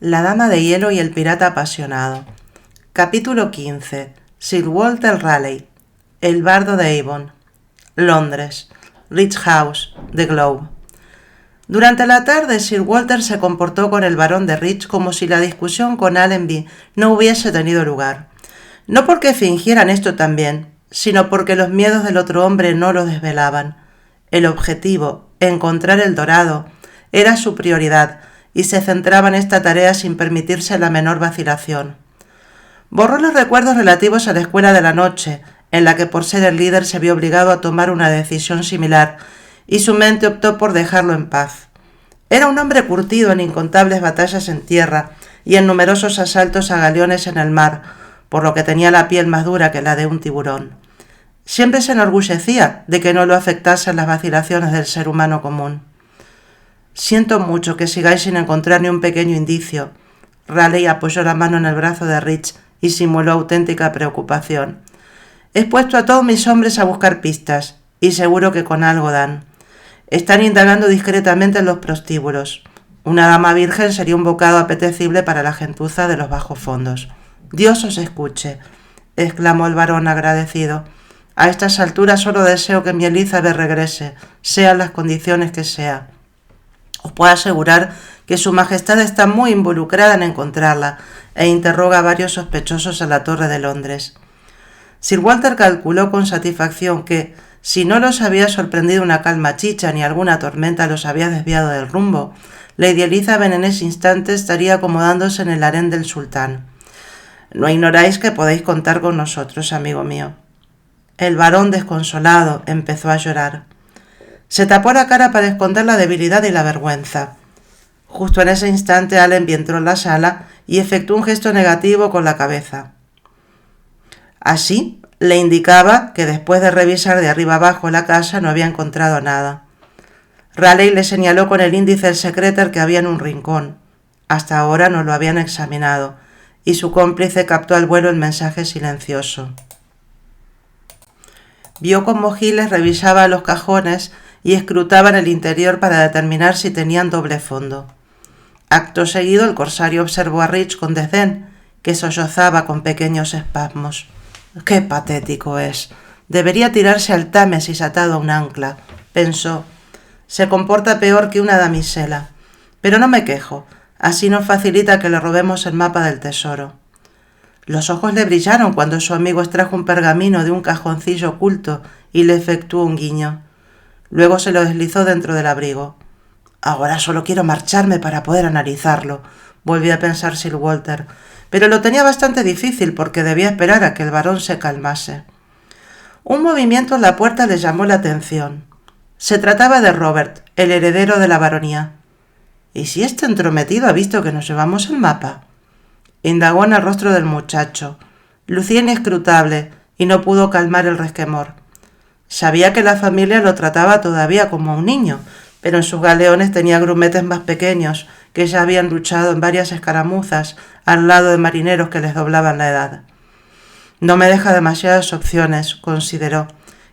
La Dama de Hielo y el Pirata Apasionado. Capítulo 15. Sir Walter Raleigh. El Bardo de Avon. Londres. Rich House, The Globe. Durante la tarde, Sir Walter se comportó con el barón de Rich como si la discusión con Allenby no hubiese tenido lugar. No porque fingieran esto también, sino porque los miedos del otro hombre no lo desvelaban. El objetivo, encontrar el dorado, era su prioridad, y se centraba en esta tarea sin permitirse la menor vacilación. Borró los recuerdos relativos a la escuela de la noche, en la que por ser el líder se vio obligado a tomar una decisión similar, y su mente optó por dejarlo en paz. Era un hombre curtido en incontables batallas en tierra y en numerosos asaltos a galeones en el mar, por lo que tenía la piel más dura que la de un tiburón. Siempre se enorgullecía de que no lo afectasen las vacilaciones del ser humano común. «Siento mucho que sigáis sin encontrar ni un pequeño indicio». Raleigh apoyó la mano en el brazo de Rich y simuló auténtica preocupación. «He puesto a todos mis hombres a buscar pistas, y seguro que con algo dan. Están indagando discretamente en los prostíbulos. Una dama virgen sería un bocado apetecible para la gentuza de los bajos fondos». «Dios os escuche», exclamó el varón agradecido. «A estas alturas solo deseo que mi Elizabeth regrese, sean las condiciones que sea. Os puedo asegurar que su majestad está muy involucrada en encontrarla e interroga a varios sospechosos en la Torre de Londres». Sir Walter calculó con satisfacción que, si no los había sorprendido una calma chicha ni alguna tormenta los había desviado del rumbo, Lady Elizabeth en ese instante estaría acomodándose en el harén del sultán. «No ignoráis que podéis contar con nosotros, amigo mío». El varón, desconsolado, empezó a llorar. Se tapó la cara para esconder la debilidad y la vergüenza. Justo en ese instante Allenby entró en la sala y efectuó un gesto negativo con la cabeza. Así le indicaba que después de revisar de arriba abajo la casa no había encontrado nada. Raleigh le señaló con el índice el secreter que había en un rincón. Hasta ahora no lo habían examinado, y su cómplice captó al vuelo el mensaje silencioso. Vio cómo Giles revisaba los cajones y escrutaban el interior para determinar si tenían doble fondo. Acto seguido el corsario observó a Rich con desdén, que sollozaba con pequeños espasmos. «Qué patético es. Debería tirarse al Támesis atado a un ancla», pensó. «Se comporta peor que una damisela. Pero no me quejo. Así nos facilita que le robemos el mapa del tesoro». Los ojos le brillaron cuando su amigo extrajo un pergamino de un cajoncillo oculto y le efectuó un guiño. Luego se lo deslizó dentro del abrigo. «Ahora solo quiero marcharme para poder analizarlo», volvió a pensar Sir Walter, pero lo tenía bastante difícil porque debía esperar a que el varón se calmase. Un movimiento en la puerta le llamó la atención. Se trataba de Robert, el heredero de la baronía. «¿Y si este entrometido ha visto que nos llevamos el mapa?», indagó en el rostro del muchacho. Lucía inescrutable y no pudo calmar el resquemor. Sabía que la familia lo trataba todavía como a un niño, pero en sus galeones tenía grumetes más pequeños que ya habían luchado en varias escaramuzas al lado de marineros que les doblaban la edad. «No me deja demasiadas opciones», consideró,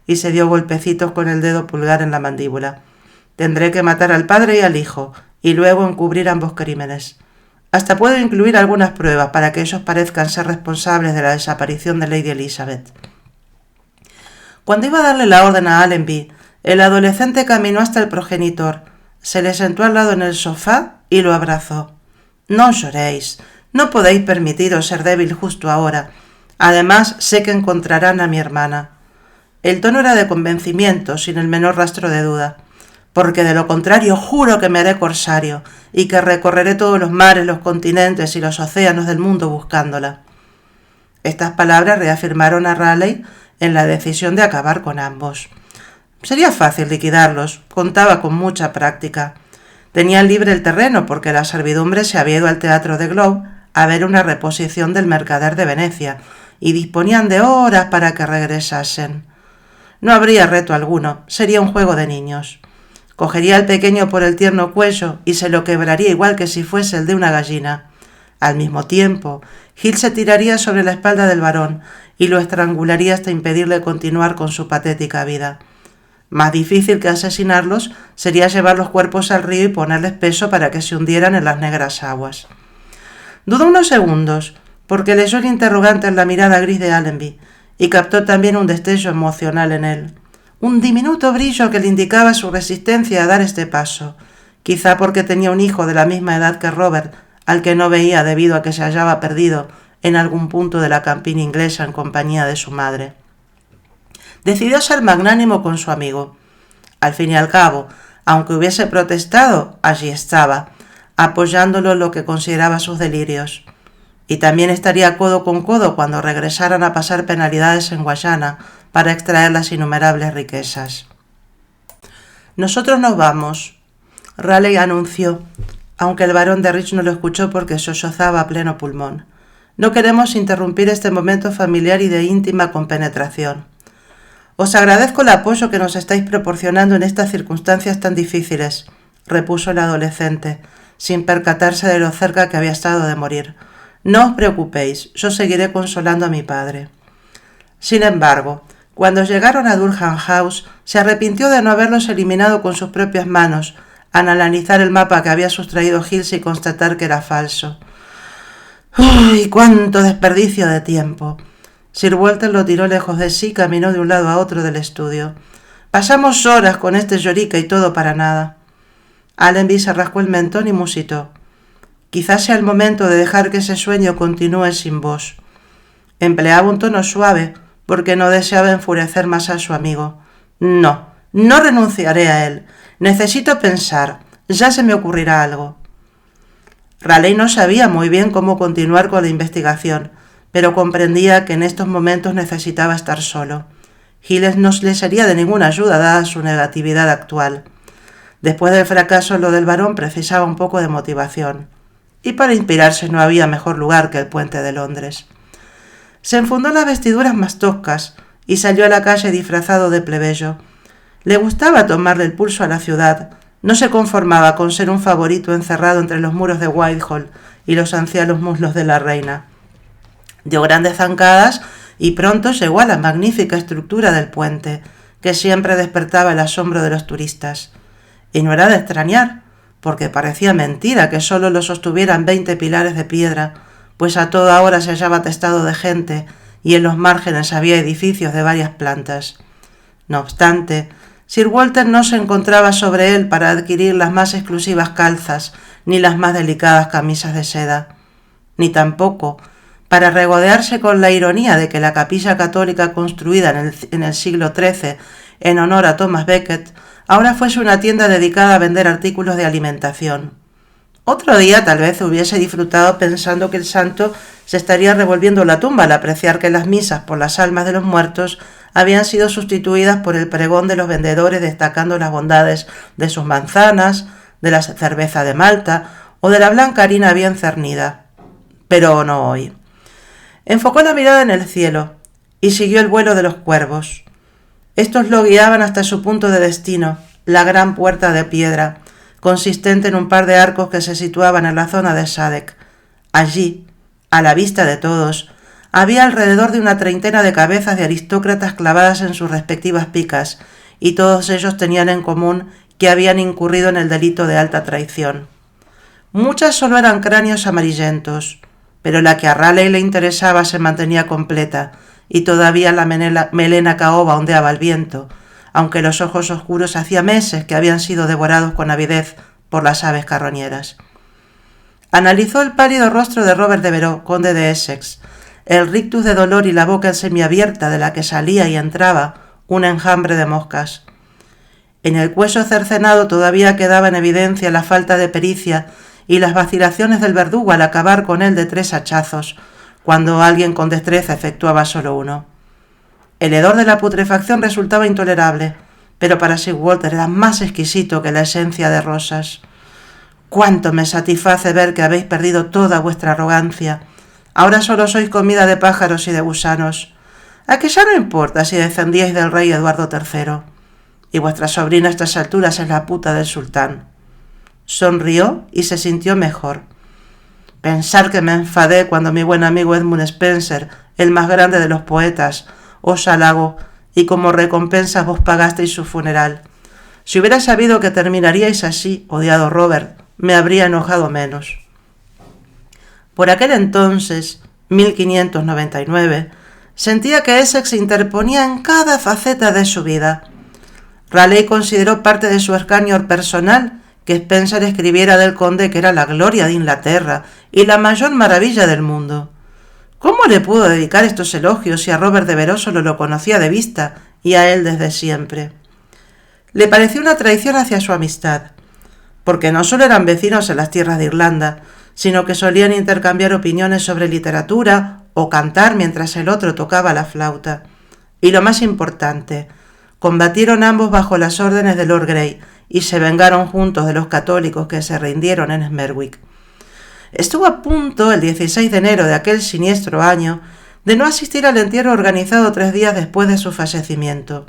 y se dio golpecitos con el dedo pulgar en la mandíbula. «Tendré que matar al padre y al hijo, y luego encubrir ambos crímenes. Hasta puedo incluir algunas pruebas para que ellos parezcan ser responsables de la desaparición de Lady Elizabeth». Cuando iba a darle la orden a Allenby, el adolescente caminó hasta el progenitor, se le sentó al lado en el sofá y lo abrazó. «No lloréis, no podéis permitiros ser débil justo ahora. Además, sé que encontrarán a mi hermana». El tono era de convencimiento, sin el menor rastro de duda. «Porque de lo contrario juro que me haré corsario y que recorreré todos los mares, los continentes y los océanos del mundo buscándola». Estas palabras reafirmaron a Raleigh en la decisión de acabar con ambos. Sería fácil liquidarlos, contaba con mucha práctica. Tenían libre el terreno porque la servidumbre se había ido al teatro de Globe a ver una reposición del Mercader de Venecia y disponían de horas para que regresasen. No habría reto alguno, sería un juego de niños. Cogería al pequeño por el tierno cuello y se lo quebraría igual que si fuese el de una gallina. Al mismo tiempo, Gil se tiraría sobre la espalda del varón y lo estrangularía hasta impedirle continuar con su patética vida. Más difícil que asesinarlos sería llevar los cuerpos al río y ponerles peso para que se hundieran en las negras aguas. Dudó unos segundos, porque leyó el interrogante en la mirada gris de Allenby, y captó también un destello emocional en él, un diminuto brillo que le indicaba su resistencia a dar este paso, quizá porque tenía un hijo de la misma edad que Robert, al que no veía debido a que se hallaba perdido en algún punto de la campiña inglesa en compañía de su madre. Decidió ser magnánimo con su amigo. Al fin y al cabo, aunque hubiese protestado, allí estaba, apoyándolo en lo que consideraba sus delirios. Y también estaría codo con codo cuando regresaran a pasar penalidades en Guayana para extraer las innumerables riquezas. «Nosotros nos vamos», Raleigh anunció, aunque el barón de Rich no lo escuchó porque sollozaba a pleno pulmón. «No queremos interrumpir este momento familiar y de íntima compenetración. Os agradezco el apoyo que nos estáis proporcionando en estas circunstancias tan difíciles», repuso el adolescente, sin percatarse de lo cerca que había estado de morir. «No os preocupéis, yo seguiré consolando a mi padre». Sin embargo, cuando llegaron a Durham House, se arrepintió de no haberlos eliminado con sus propias manos, al analizar el mapa que había sustraído Hills y constatar que era falso. ¡Uy, cuánto desperdicio de tiempo! Sir Walter lo tiró lejos de sí y caminó de un lado a otro del estudio. «Pasamos horas con este llorica y todo para nada». Allenby se rascó el mentón y musitó. «Quizás sea el momento de dejar que ese sueño continúe sin vos». Empleaba un tono suave, porque no deseaba enfurecer más a su amigo. «No, no renunciaré a él. Necesito pensar. Ya se me ocurrirá algo». Raleigh no sabía muy bien cómo continuar con la investigación, pero comprendía que en estos momentos necesitaba estar solo. Giles no le sería de ninguna ayuda dada su negatividad actual. Después del fracaso en lo del barón precisaba un poco de motivación, y para inspirarse no había mejor lugar que el puente de Londres. Se enfundó las vestiduras más toscas y salió a la calle disfrazado de plebeyo. Le gustaba tomarle el pulso a la ciudad. No se conformaba con ser un favorito encerrado entre los muros de Whitehall y los ancianos muslos de la reina. Dio grandes zancadas y pronto llegó a la magnífica estructura del puente, que siempre despertaba el asombro de los turistas. Y no era de extrañar, porque parecía mentira que solo lo sostuvieran 20 pilares de piedra, pues a toda hora se hallaba atestado de gente y en los márgenes había edificios de varias plantas. No obstante, Sir Walter no se encontraba sobre él para adquirir las más exclusivas calzas ni las más delicadas camisas de seda, ni tampoco para regodearse con la ironía de que la capilla católica construida en el siglo XIII en honor a Thomas Becket ahora fuese una tienda dedicada a vender artículos de alimentación. Otro día tal vez hubiese disfrutado pensando que el santo se estaría revolviendo la tumba al apreciar que las misas por las almas de los muertos habían sido sustituidas por el pregón de los vendedores destacando las bondades de sus manzanas, de la cerveza de Malta o de la blanca harina bien cernida. Pero no hoy. Enfocó la mirada en el cielo y siguió el vuelo de los cuervos. Estos lo guiaban hasta su punto de destino, la gran puerta de piedra, consistente en un par de arcos que se situaban en la zona de Sadek. Allí, a la vista de todos, había alrededor de una treintena de cabezas de aristócratas clavadas en sus respectivas picas, y todos ellos tenían en común que habían incurrido en el delito de alta traición. Muchas solo eran cráneos amarillentos, pero la que a Raleigh le interesaba se mantenía completa, y todavía la melena caoba ondeaba al viento, aunque los ojos oscuros hacía meses que habían sido devorados con avidez por las aves carroñeras. Analizó el pálido rostro de Robert Devereux, conde de Essex, el rictus de dolor y la boca semiabierta de la que salía y entraba un enjambre de moscas. En el cuello cercenado todavía quedaba en evidencia la falta de pericia y las vacilaciones del verdugo al acabar con él de 3 hachazos, cuando alguien con destreza efectuaba solo uno. El hedor de la putrefacción resultaba intolerable, pero para Sir Walter era más exquisito que la esencia de rosas. «Cuánto me satisface ver que habéis perdido toda vuestra arrogancia. Ahora solo sois comida de pájaros y de gusanos. A que ya no importa si descendíais del rey Eduardo III. Y vuestra sobrina a estas alturas es la puta del sultán». Sonrió y se sintió mejor. «Pensar que me enfadé cuando mi buen amigo Edmund Spenser, el más grande de los poetas, os halagó, y como recompensa vos pagasteis su funeral. Si hubiera sabido que terminaríais así, odiado Robert, me habría enojado menos». Por aquel entonces, 1599, sentía que Essex se interponía en cada faceta de su vida. Raleigh consideró parte de su escarnio personal que Spencer escribiera del conde que era la gloria de Inglaterra y la mayor maravilla del mundo. ¿Cómo le pudo dedicar estos elogios si a Robert de Veró solo lo conocía de vista y a él desde siempre? Le pareció una traición hacia su amistad, porque no solo eran vecinos en las tierras de Irlanda, sino que solían intercambiar opiniones sobre literatura o cantar mientras el otro tocaba la flauta. Y lo más importante, combatieron ambos bajo las órdenes de Lord Grey y se vengaron juntos de los católicos que se rindieron en Smerwick. Estuvo a punto, el 16 de enero de aquel siniestro año, de no asistir al entierro organizado 3 días después de su fallecimiento.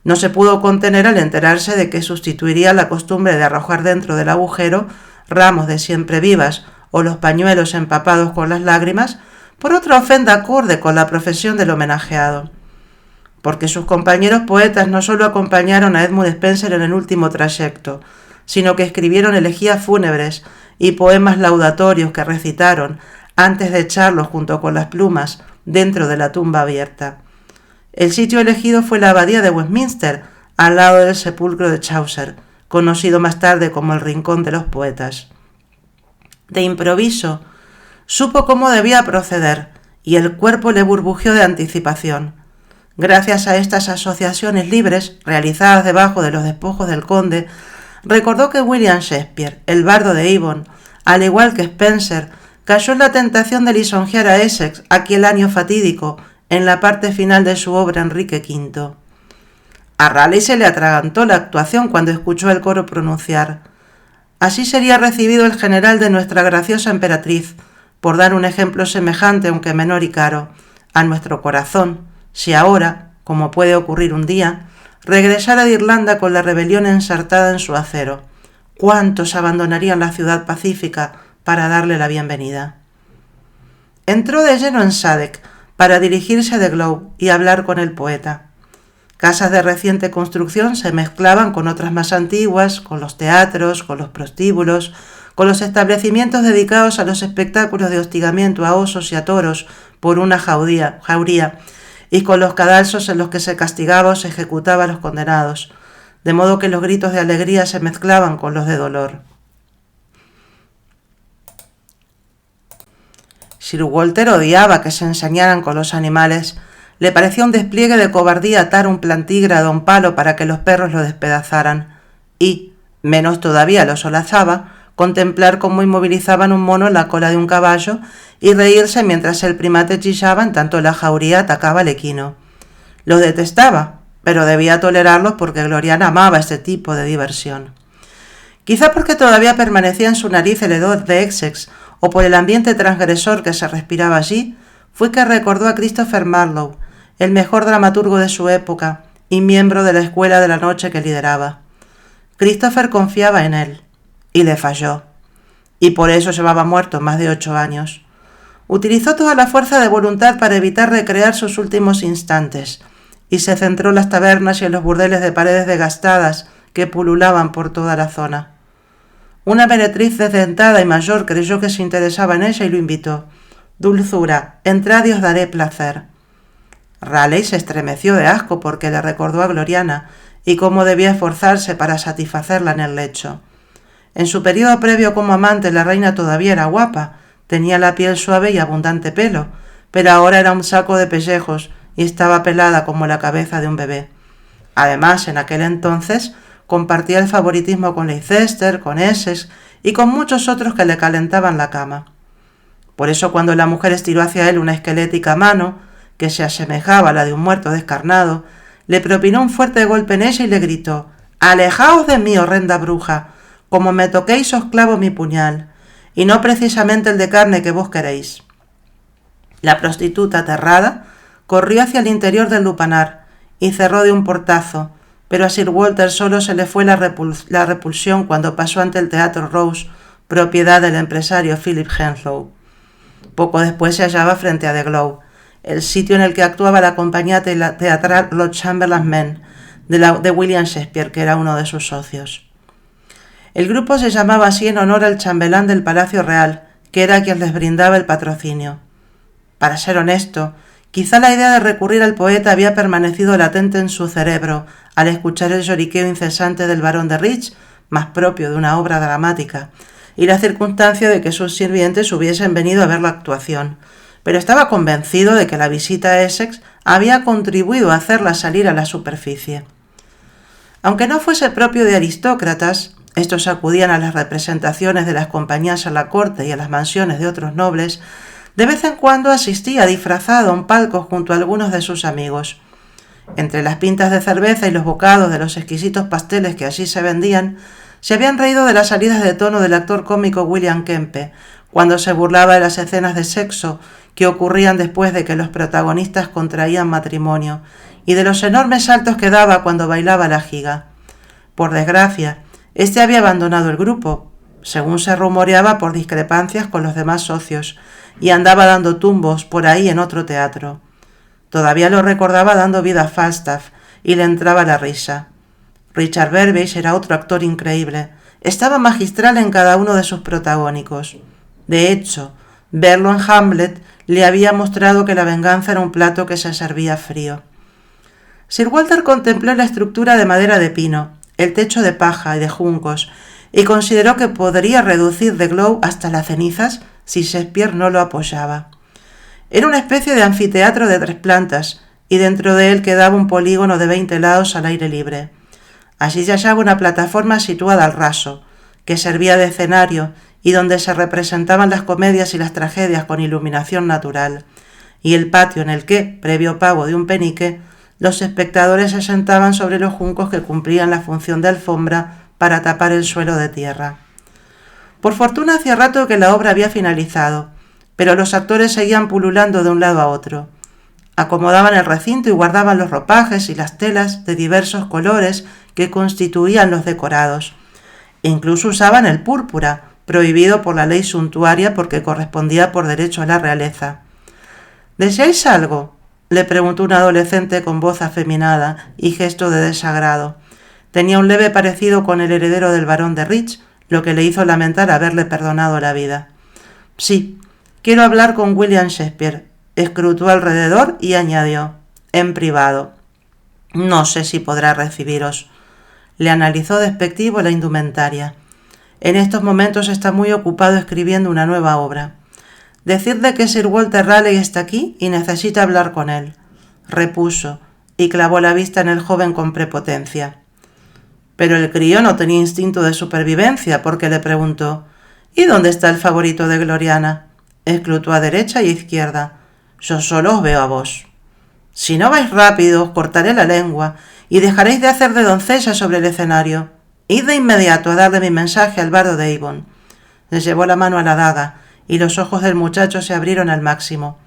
No se pudo contener al enterarse de que sustituiría la costumbre de arrojar dentro del agujero ramos de siemprevivas o los pañuelos empapados con las lágrimas por otra ofrenda acorde con la profesión del homenajeado. Porque sus compañeros poetas no solo acompañaron a Edmund Spenser en el último trayecto, sino que escribieron elegías fúnebres y poemas laudatorios que recitaron antes de echarlos junto con las plumas dentro de la tumba abierta. El sitio elegido fue la abadía de Westminster, al lado del sepulcro de Chaucer, conocido más tarde como el Rincón de los Poetas. De improviso, supo cómo debía proceder, y el cuerpo le burbujeó de anticipación. Gracias a estas asociaciones libres, realizadas debajo de los despojos del conde, recordó que William Shakespeare, el bardo de Avon, al igual que Spenser, cayó en la tentación de lisonjear a Essex aquel año fatídico, en la parte final de su obra Enrique V. A Raleigh se le atragantó la actuación cuando escuchó el coro pronunciar: «Así sería recibido el general de nuestra graciosa emperatriz, por dar un ejemplo semejante, aunque menor y caro, a nuestro corazón, si ahora, como puede ocurrir un día, regresara de Irlanda con la rebelión ensartada en su acero. ¿Cuántos abandonarían la ciudad pacífica para darle la bienvenida?» Entró de lleno en Sadek para dirigirse a The Globe y hablar con el poeta. Casas de reciente construcción se mezclaban con otras más antiguas, con los teatros, con los prostíbulos, con los establecimientos dedicados a los espectáculos de hostigamiento a osos y a toros por una jauría, y con los cadalsos en los que se castigaba o se ejecutaba a los condenados, de modo que los gritos de alegría se mezclaban con los de dolor. Sir Walter odiaba que se ensañaran con los animales. Le parecía un despliegue de cobardía atar un plantígrado a un palo para que los perros lo despedazaran y, menos todavía lo solazaba, contemplar cómo inmovilizaban un mono en la cola de un caballo y reírse mientras el primate chillaba en tanto la jauría atacaba al equino. Los detestaba, pero debía tolerarlos porque Gloriana amaba este tipo de diversión. Quizá porque todavía permanecía en su nariz el hedor de Essex o por el ambiente transgresor que se respiraba allí, fue que recordó a Christopher Marlowe, el mejor dramaturgo de su época y miembro de la escuela de la noche que lideraba. Christopher confiaba en él, y le falló, y por eso llevaba muerto más de 8 años. Utilizó toda la fuerza de voluntad para evitar recrear sus últimos instantes, y se centró en las tabernas y en los burdeles de paredes desgastadas que pululaban por toda la zona. Una meretriz desdentada y mayor creyó que se interesaba en ella y lo invitó. «Dulzura, entrad y os daré placer». Raleigh se estremeció de asco porque le recordó a Gloriana y cómo debía esforzarse para satisfacerla en el lecho. En su periodo previo como amante la reina todavía era guapa, tenía la piel suave y abundante pelo, pero ahora era un saco de pellejos y estaba pelada como la cabeza de un bebé. Además, en aquel entonces compartía el favoritismo con Leicester, con Essex y con muchos otros que le calentaban la cama. Por eso cuando la mujer estiró hacia él una esquelética mano, que se asemejaba a la de un muerto descarnado, le propinó un fuerte golpe en ella y le gritó: «Alejaos de mí, horrenda bruja, como me toquéis os clavo mi puñal, y no precisamente el de carne que vos queréis». La prostituta, aterrada, corrió hacia el interior del lupanar y cerró de un portazo, pero a Sir Walter solo se le fue la repulsión cuando pasó ante el Teatro Rose, propiedad del empresario Philip Henslowe. Poco después se hallaba frente a The Globe, el sitio en el que actuaba la compañía teatral Lord Chamberlain's Men, de William Shakespeare, que era uno de sus socios. El grupo se llamaba así en honor al chambelán del Palacio Real, que era quien les brindaba el patrocinio. Para ser honesto, quizá la idea de recurrir al poeta había permanecido latente en su cerebro al escuchar el lloriqueo incesante del barón de Rich, más propio de una obra dramática, y la circunstancia de que sus sirvientes hubiesen venido a ver la actuación, pero estaba convencido de que la visita a Essex había contribuido a hacerla salir a la superficie. Aunque no fuese propio de aristócratas, estos acudían a las representaciones de las compañías a la corte y a las mansiones de otros nobles, de vez en cuando asistía disfrazado a un palco junto a algunos de sus amigos. Entre las pintas de cerveza y los bocados de los exquisitos pasteles que allí se vendían, se habían reído de las salidas de tono del actor cómico William Kempe, cuando se burlaba de las escenas de sexo que ocurrían después de que los protagonistas contraían matrimonio, y de los enormes saltos que daba cuando bailaba la giga. Por desgracia, este había abandonado el grupo, según se rumoreaba por discrepancias con los demás socios, y andaba dando tumbos por ahí en otro teatro. Todavía lo recordaba dando vida a Falstaff, y le entraba la risa. Richard Burbage era otro actor increíble. Estaba magistral en cada uno de sus protagónicos. De hecho, verlo en Hamlet le había mostrado que la venganza era un plato que se servía frío. Sir Walter contempló la estructura de madera de pino, el techo de paja y de juncos, y consideró que podría reducir The Globe hasta las cenizas si Shakespeare no lo apoyaba. Era una especie de anfiteatro de 3 plantas, y dentro de él quedaba un polígono de 20 lados al aire libre. Allí se hallaba una plataforma situada al raso, que servía de escenario y donde se representaban las comedias y las tragedias con iluminación natural, y el patio en el que, previo pago de un penique, los espectadores se sentaban sobre los juncos que cumplían la función de alfombra para tapar el suelo de tierra. Por fortuna hacía rato que la obra había finalizado, pero los actores seguían pululando de un lado a otro. Acomodaban el recinto y guardaban los ropajes y las telas de diversos colores que constituían los decorados. Incluso usaban el púrpura, prohibido por la ley suntuaria porque correspondía por derecho a la realeza. ¿Deseáis algo?, le preguntó un adolescente con voz afeminada y gesto de desagrado. Tenía un leve parecido con el heredero del barón de Rich, lo que le hizo lamentar haberle perdonado la vida. Sí, quiero hablar con William Shakespeare. Escrutó alrededor y añadió, en privado. No sé si podrá recibiros. Le analizó despectivo la indumentaria. En estos momentos está muy ocupado escribiendo una nueva obra. Decidle que Sir Walter Raleigh está aquí y necesita hablar con él, repuso, y clavó la vista en el joven con prepotencia. Pero el crío no tenía instinto de supervivencia porque le preguntó, ¿y dónde está el favorito de Gloriana? Escrutó a derecha y a izquierda. Yo solo os veo a vos. Si no vais rápido, os cortaré la lengua y dejaréis de hacer de doncella sobre el escenario. Id de inmediato a darle mi mensaje al bardo de Avon. Le llevó la mano a la daga y los ojos del muchacho se abrieron al máximo.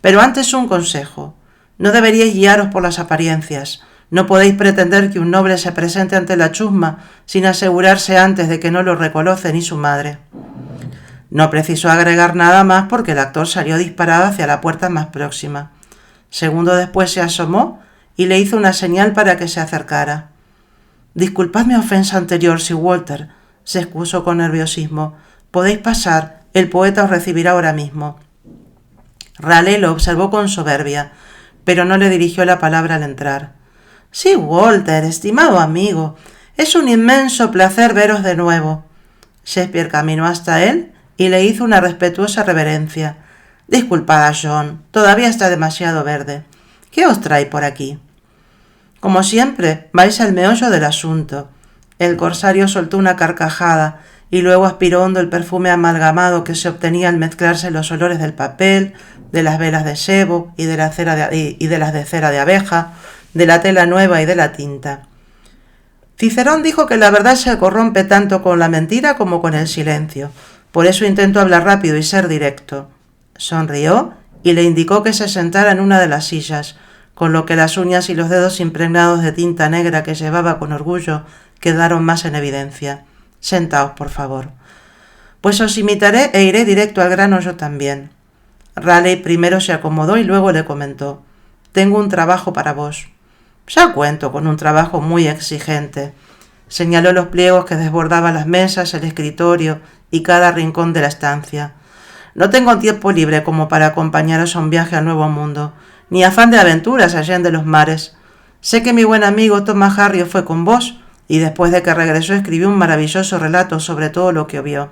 Pero antes un consejo. No deberíais guiaros por las apariencias. No podéis pretender que un noble se presente ante la chusma sin asegurarse antes de que no lo reconoce ni su madre. No precisó agregar nada más porque el actor salió disparado hacia la puerta más próxima. Segundo después se asomó y le hizo una señal para que se acercara. Disculpad mi ofensa anterior, Sir Walter, se excusó con nerviosismo. Podéis pasar. El poeta os recibirá ahora mismo. Raleigh lo observó con soberbia, pero no le dirigió la palabra al entrar. Sí, Walter, estimado amigo, es un inmenso placer veros de nuevo. Shakespeare caminó hasta él y le hizo una respetuosa reverencia. Disculpad a John, todavía está demasiado verde. ¿Qué os trae por aquí? Como siempre, vais al meollo del asunto. El corsario soltó una carcajada y luego aspiró hondo el perfume amalgamado que se obtenía al mezclarse los olores del papel, de las velas de sebo y de las de cera de abeja, de la tela nueva y de la tinta. Cicerón dijo que la verdad se corrompe tanto con la mentira como con el silencio. Por eso intentó hablar rápido y ser directo. Sonrió y le indicó que se sentara en una de las sillas, con lo que las uñas y los dedos impregnados de tinta negra que llevaba con orgullo quedaron más en evidencia. Sentaos, por favor. Pues os imitaré e iré directo al grano yo también. Raleigh primero se acomodó y luego le comentó. Tengo un trabajo para vos. Ya cuento con un trabajo muy exigente. Señaló los pliegos que desbordaban las mesas, el escritorio y cada rincón de la estancia. No tengo tiempo libre como para acompañaros a un viaje al Nuevo Mundo, ni afán de aventuras allá de los mares. Sé que mi buen amigo Thomas Harriot fue con vos, y después de que regresó escribió un maravilloso relato sobre todo lo que vio.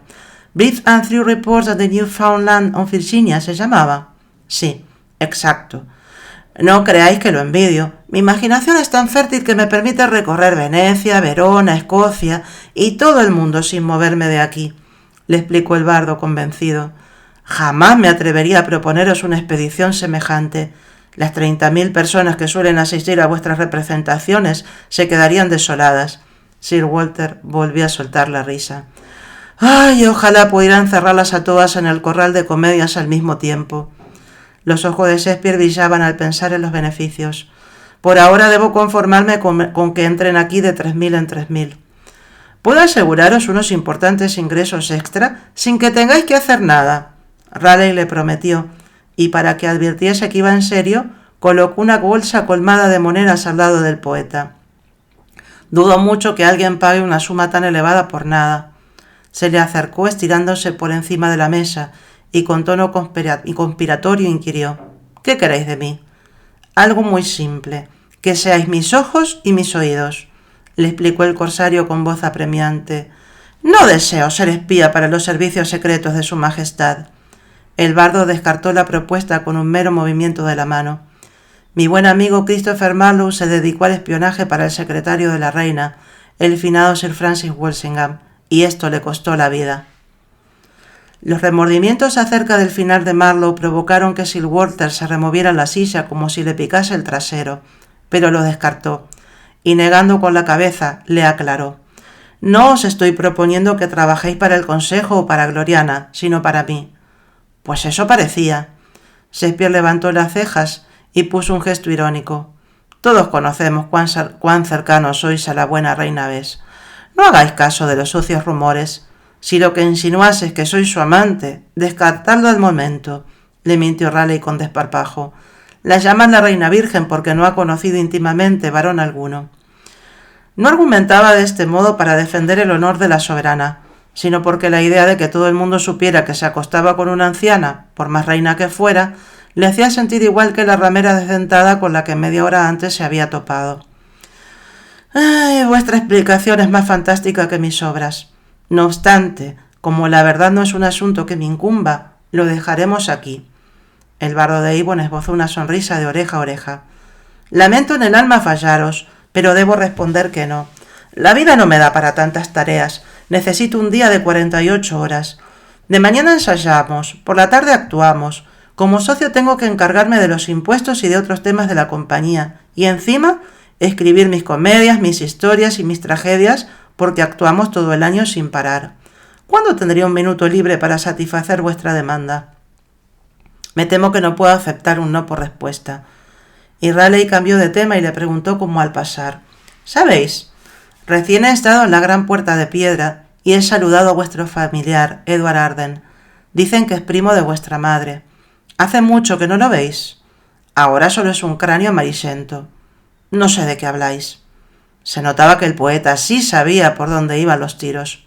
Brief and True Reports of the Newfoundland of Virginia se llamaba. Sí, exacto. No creáis que lo envidio. Mi imaginación es tan fértil que me permite recorrer Venecia, Verona, Escocia y todo el mundo sin moverme de aquí, le explicó el bardo convencido. Jamás me atrevería a proponeros una expedición semejante. Las 30.000 personas que suelen asistir a vuestras representaciones se quedarían desoladas. Sir Walter volvió a soltar la risa. ¡Ay, ojalá pudiera encerrarlas a todas en el corral de comedias al mismo tiempo! Los ojos de Shakespeare brillaban al pensar en los beneficios. Por ahora debo conformarme con que entren aquí de 3.000 en 3.000. Puedo aseguraros unos importantes ingresos extra sin que tengáis que hacer nada, Raleigh le prometió, y para que advirtiese que iba en serio, colocó una bolsa colmada de monedas al lado del poeta. Dudo mucho que alguien pague una suma tan elevada por nada. Se le acercó estirándose por encima de la mesa y con tono conspiratorio inquirió: ¿Qué queréis de mí? Algo muy simple, que seáis mis ojos y mis oídos, le explicó el corsario con voz apremiante. No deseo ser espía para los servicios secretos de su majestad. El bardo descartó la propuesta con un mero movimiento de la mano. Mi buen amigo Christopher Marlowe se dedicó al espionaje para el secretario de la reina, el finado Sir Francis Walsingham, y esto le costó la vida. Los remordimientos acerca del final de Marlowe provocaron que Sir Walter se removiera en la silla como si le picase el trasero, pero lo descartó, y negando con la cabeza, le aclaró: No os estoy proponiendo que trabajéis para el Consejo o para Gloriana, sino para mí. Pues eso parecía. Shakespeare levantó las cejas y puso un gesto irónico. Todos conocemos cuán cercanos sois a la buena reina Bess. No hagáis caso de los sucios rumores. Si lo que insinuáis es que soy su amante, descartadlo al momento, le mintió Raleigh con desparpajo. La llaman la reina virgen porque no ha conocido íntimamente varón alguno. No argumentaba de este modo para defender el honor de la soberana, sino porque la idea de que todo el mundo supiera que se acostaba con una anciana, por más reina que fuera, le hacía sentir igual que la ramera desdentada con la que media hora antes se había topado. ¡Ay, vuestra explicación es más fantástica que mis obras! No obstante, como la verdad no es un asunto que me incumba, lo dejaremos aquí. El bardo de Avon esbozó una sonrisa de oreja a oreja. Lamento en el alma fallaros, pero debo responder que no. La vida no me da para tantas tareas. Necesito un día de 48 horas. De mañana ensayamos, por la tarde actuamos. Como socio tengo que encargarme de los impuestos y de otros temas de la compañía. Y encima, escribir mis comedias, mis historias y mis tragedias, porque actuamos todo el año sin parar. ¿Cuándo tendría un minuto libre para satisfacer vuestra demanda? Me temo que no puedo aceptar un no por respuesta. Y Raleigh cambió de tema y le preguntó como al pasar: ¿Sabéis? Recién he estado en la gran puerta de piedra y he saludado a vuestro familiar, Edward Arden. Dicen que es primo de vuestra madre. ¿Hace mucho que no lo veis? Ahora solo es un cráneo amarillento. No sé de qué habláis. Se notaba que el poeta sí sabía por dónde iban los tiros.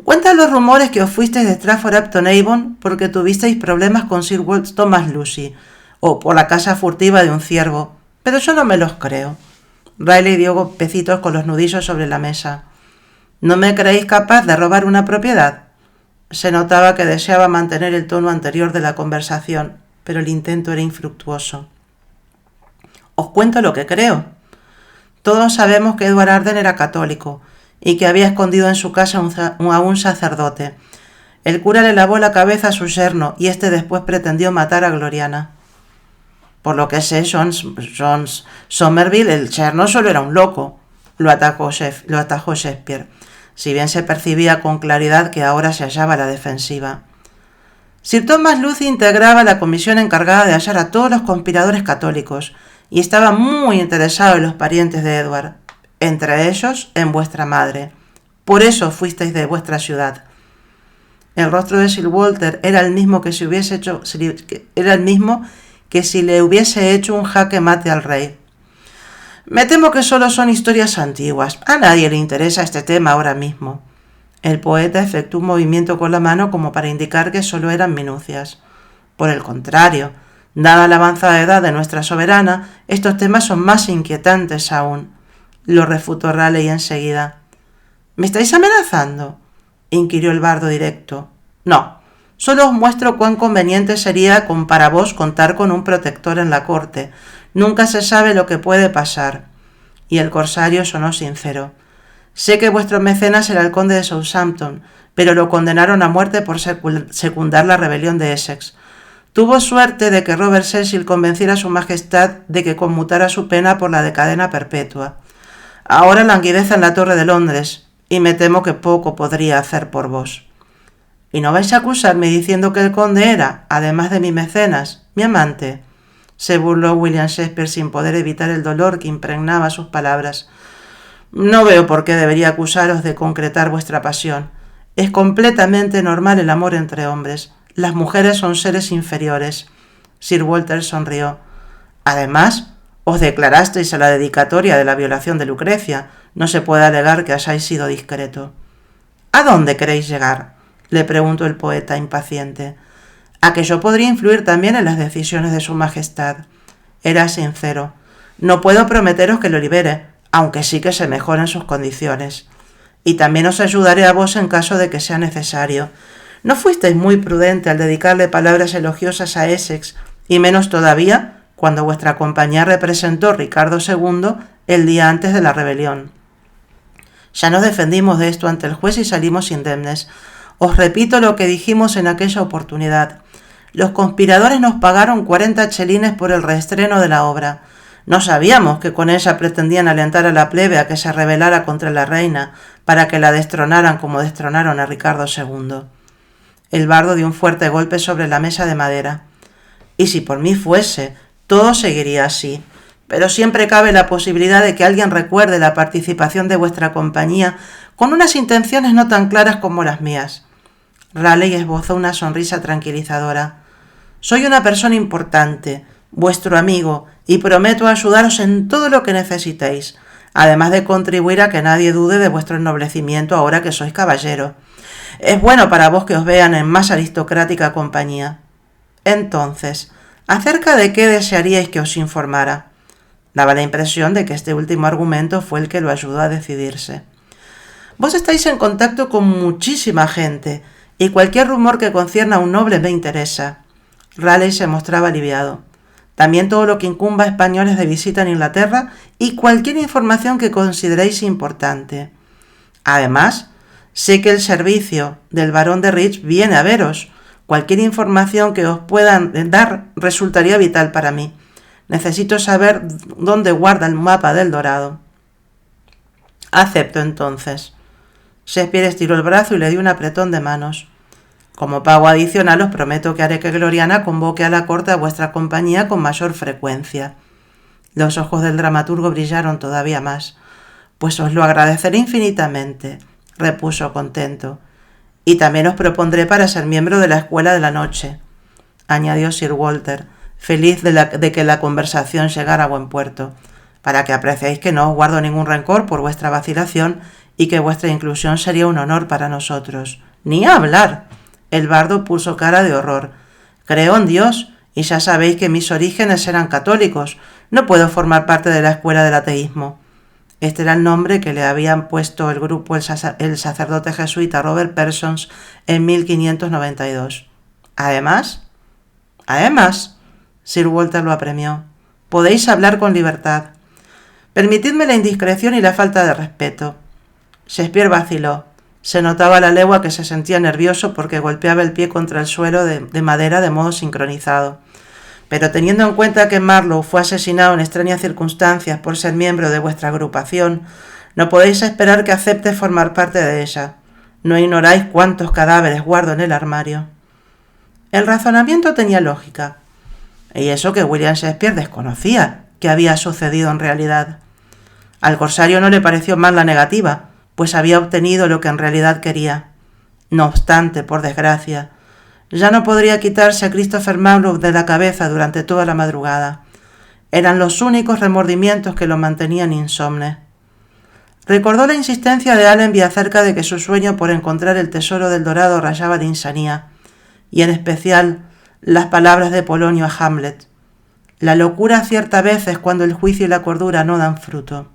Cuentan los rumores que os fuisteis de Stratford-upon-Avon porque tuvisteis problemas con Sir Walter Thomas Lucy, o por la casa furtiva de un ciervo, pero yo no me los creo. Raleigh dio golpecitos con los nudillos sobre la mesa. ¿No me creéis capaz de robar una propiedad? Se notaba que deseaba mantener el tono anterior de la conversación, pero el intento era infructuoso. Os cuento lo que creo. Todos sabemos que Edward Arden era católico y que había escondido en su casa a un sacerdote. El cura le lavó la cabeza a su yerno y éste después pretendió matar a Gloriana. Por lo que sé, John Somerville, el yerno, solo era un loco, lo atajó Shakespeare, si bien se percibía con claridad que ahora se hallaba a la defensiva. Sir Thomas Lucy integraba la comisión encargada de hallar a todos los conspiradores católicos y estaba muy interesado en los parientes de Edward, entre ellos en vuestra madre. Por eso fuisteis de vuestra ciudad. El rostro de Sir Walter era el mismo que si le hubiese hecho un jaque mate al rey. Me temo que solo son historias antiguas. A nadie le interesa este tema ahora mismo. El poeta efectuó un movimiento con la mano como para indicar que solo eran minucias. Por el contrario, dada la avanzada edad de nuestra soberana, estos temas son más inquietantes aún. Lo refutó Raleigh enseguida. —¿Me estáis amenazando? —inquirió el bardo directo. —No, solo os muestro cuán conveniente sería para vos contar con un protector en la corte. Nunca se sabe lo que puede pasar. Y el corsario sonó sincero. Sé que vuestro mecenas era el conde de Southampton, pero lo condenaron a muerte por secundar la rebelión de Essex. Tuvo suerte de que Robert Cecil convenciera a su majestad de que conmutara su pena por la de cadena perpetua. Ahora languidece en la Torre de Londres, y me temo que poco podría hacer por vos. ¿Y no vais a acusarme diciendo que el conde era, además de mi mecenas, mi amante? Se burló William Shakespeare sin poder evitar el dolor que impregnaba sus palabras. No veo por qué debería acusaros de concretar vuestra pasión. Es completamente normal el amor entre hombres. Las mujeres son seres inferiores. Sir Walter sonrió. Además, os declarasteis a la dedicatoria de la violación de Lucrecia. No se puede alegar que hayáis sido discreto. ¿A dónde queréis llegar?, le preguntó el poeta impaciente. A que yo podría influir también en las decisiones de su majestad. Era sincero. No puedo prometeros que lo libere, aunque sí que se mejoren sus condiciones. Y también os ayudaré a vos en caso de que sea necesario. ¿No fuisteis muy prudente al dedicarle palabras elogiosas a Essex, y menos todavía cuando vuestra compañía representó Ricardo II el día antes de la rebelión? Ya nos defendimos de esto ante el juez y salimos indemnes. Os repito lo que dijimos en aquella oportunidad. Los conspiradores nos pagaron 40 chelines por el reestreno de la obra. No sabíamos que con ella pretendían alentar a la plebe a que se rebelara contra la reina, para que la destronaran como destronaron a Ricardo II. El bardo dio un fuerte golpe sobre la mesa de madera. Y si por mí fuese, todo seguiría así. Pero siempre cabe la posibilidad de que alguien recuerde la participación de vuestra compañía con unas intenciones no tan claras como las mías. Raleigh esbozó una sonrisa tranquilizadora. Soy una persona importante, vuestro amigo, y prometo ayudaros en todo lo que necesitéis, además de contribuir a que nadie dude de vuestro ennoblecimiento ahora que sois caballero. Es bueno para vos que os vean en más aristocrática compañía. Entonces, ¿acerca de qué desearíais que os informara? Daba la impresión de que este último argumento fue el que lo ayudó a decidirse. Vos estáis en contacto con muchísima gente, y cualquier rumor que concierna a un noble me interesa. Raleigh se mostraba aliviado. También todo lo que incumba a españoles de visita en Inglaterra y cualquier información que consideréis importante. Además, sé que el servicio del barón de Rich viene a veros. Cualquier información que os puedan dar resultaría vital para mí. Necesito saber dónde guarda el mapa del Dorado. Acepto entonces. Shakespeare estiró el brazo y le dio un apretón de manos. Como pago adicional os prometo que haré que Gloriana convoque a la corte a vuestra compañía con mayor frecuencia. Los ojos del dramaturgo brillaron todavía más. Pues os lo agradeceré infinitamente, repuso contento. Y también os propondré para ser miembro de la Escuela de la Noche, añadió Sir Walter, feliz de que la conversación llegara a buen puerto, para que apreciéis que no os guardo ningún rencor por vuestra vacilación y que vuestra inclusión sería un honor para nosotros. ¡Ni hablar! El bardo puso cara de horror. Creo en Dios, y ya sabéis que mis orígenes eran católicos. No puedo formar parte de la escuela del ateísmo. Este era el nombre que le habían puesto el grupo el sacerdote jesuita Robert Parsons en 1592. Además, Sir Walter lo apremió, podéis hablar con libertad. Permitidme la indiscreción y la falta de respeto. Shakespeare vaciló. Se notaba a la legua que se sentía nervioso porque golpeaba el pie contra el suelo de madera de modo sincronizado. Pero teniendo en cuenta que Marlowe fue asesinado en extrañas circunstancias por ser miembro de vuestra agrupación, no podéis esperar que acepte formar parte de ella. No ignoráis cuántos cadáveres guardo en el armario. El razonamiento tenía lógica. Y eso que William Shakespeare desconocía que había sucedido en realidad. Al corsario no le pareció mal la negativa, pues había obtenido lo que en realidad quería. No obstante, por desgracia, ya no podría quitarse a Christopher Marlowe de la cabeza durante toda la madrugada. Eran los únicos remordimientos que lo mantenían insomne. Recordó la insistencia de Allenby acerca de que su sueño por encontrar el tesoro del Dorado rayaba de insanía, y en especial las palabras de Polonio a Hamlet: la locura cierta vez es cuando el juicio y la cordura no dan fruto.